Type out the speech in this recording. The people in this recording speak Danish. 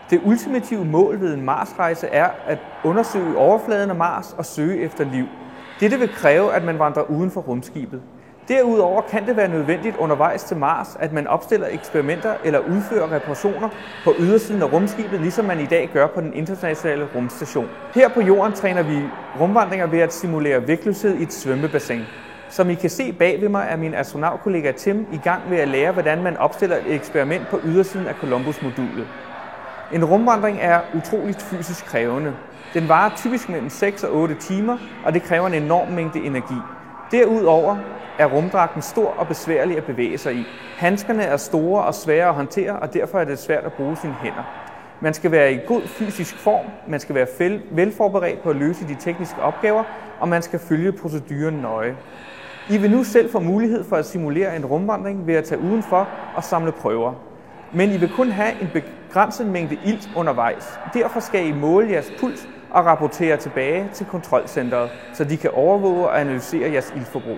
Det ultimative mål ved en Marsrejse er at undersøge overfladen af Mars og søge efter liv. Dette vil kræve, at man vandrer uden for rumskibet. Derudover kan det være nødvendigt undervejs til Mars, at man opstiller eksperimenter eller udfører reparationer på ydersiden af rumskibet, ligesom man i dag gør på den internationale rumstation. Her på Jorden træner vi rumvandringer ved at simulere vægtløshed i et svømmebassin. Som I kan se bag ved mig, er min astronautkollega Tim i gang med at lære, hvordan man opstiller et eksperiment på ydersiden af Columbus-modulet. En rumvandring er utroligt fysisk krævende. Den varer typisk mellem 6 og 8 timer, og det kræver en enorm mængde energi. Derudover er rumdragten stor og besværlig at bevæge sig i. Handskerne er store og svære at håndtere, og derfor er det svært at bruge sine hænder. Man skal være i god fysisk form, man skal være velforberedt på at løse de tekniske opgaver, og man skal følge proceduren nøje. I vil nu selv få mulighed for at simulere en rumvandring ved at tage udenfor og samle prøver. Men I vil kun have en begrænset mængde ilt undervejs. Derfor skal I måle jeres puls og rapportere tilbage til kontrolcenteret, så de kan overvåge og analysere jeres iltforbrug.